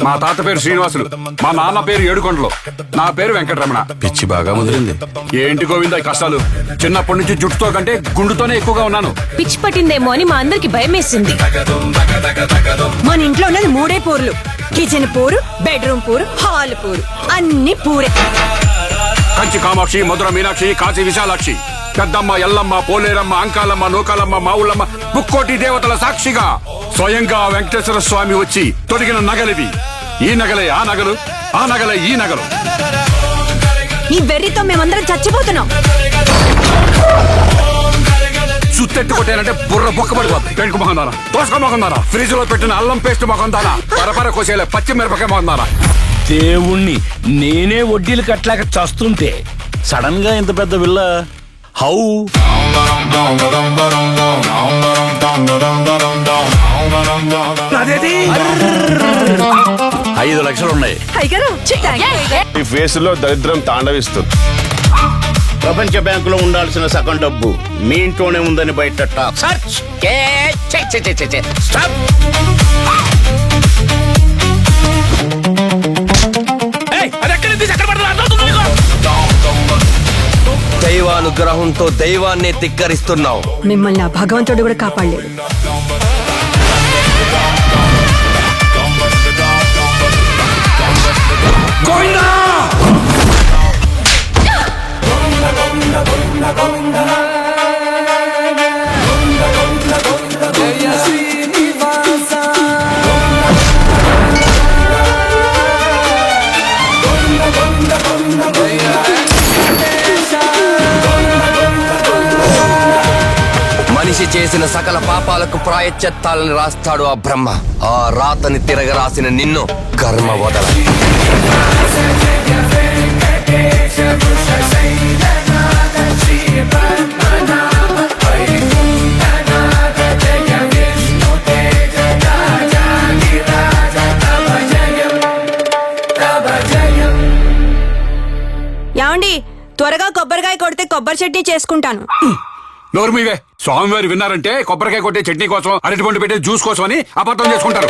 మా తాత పేరు శ్రీనివాసులు, మా నాన్న పేరు ఏడుకొండలు, నా పేరు వెంకటరమణ. పిచ్చి బాగా ముదిరింది. ఏంటి గోవింద ఈ కష్టాలు? చిన్నప్పటి నుంచి జుట్టుతో కంటే గుండుతోనే ఎక్కువగా ఉన్నాను. పిచ్చి పట్టిందేమో అని మా అందరికి భయం వేసింది. మన ఇంట్లో ఉన్నది 3 పూర్లు. కిచెన్ పూరు, బెడ్రూమ్ పూరు, హాల్ పూరు, అన్ని పూరే. కంచి కామాక్షి, మధుర మీనాక్షి, కాశీ విశాలాక్షి, పెద్దమ్మ, ఎల్లమ్మ, పోలేరమ్మ, అంకాలమ్మ, నూకాలమ్మ, మావులమ్మ, ముక్కోటి దేవతల సాక్షిగా స్వయంగా వెంకటేశ్వర స్వామి వచ్చి తొడిగిన నగలివి. ఈ నగలే ఆ నగలు, ఆ నగలే ఈ నగలు. ఈ వెర్రితో మేమందరం చచ్చిపోతున్నాం. సుత్తెట్టు కొట్టానంటే బుర్ర బొక్కబడిపోతుంది. పెంకు మొహందానా, తోసుక మొహందానా, ఫ్రిడ్జ్ లో పెట్టిన అల్లం పేస్ట్ మొహందానా, పరపర కోసేలే పచ్చిమిరపకాయ మొహందానా. దేవుణ్ణి నేనే వడ్డీలు కట్టలేక చస్తుంటే సడన్ గా ఇంత పెద్ద విల్ల హౌ? 5 లక్షలు ఉన్నాయి. ఈ ఫేసులో దరిద్రం తాండవిస్తుంది. ప్రపంచ బ్యాంకులో ఉండాల్సిన సగం డబ్బు మీ ఇంట్లోనే ఉందని బయట టాక్. స్టాప్. దైవానుగ్రహంతో దైవాన్ని ధిక్కరిస్తున్నావు. మిమ్మల్ని ఆ భగవంతుడు కూడా కాపాడలేడు. మనిషి చేసిన సకల పాపాలకు ప్రాయశ్చిత్తాలను రాస్తాడు ఆ బ్రహ్మ. ఆ రాతని తిరగరాసిన నిన్ను కర్మ వదల. యాండి త్వరగా కొబ్బరికాయ కొడితే కొబ్బరి చట్నీ చేసుకుంటాను. నోరు మీవే. స్వామివారి విన్నారంటే కొబ్బరికాయ కొట్టే చట్నీ కోసం, అరటిపండు పెట్టే జ్యూస్ కోసం అని అబద్ధం చేసుకుంటారు.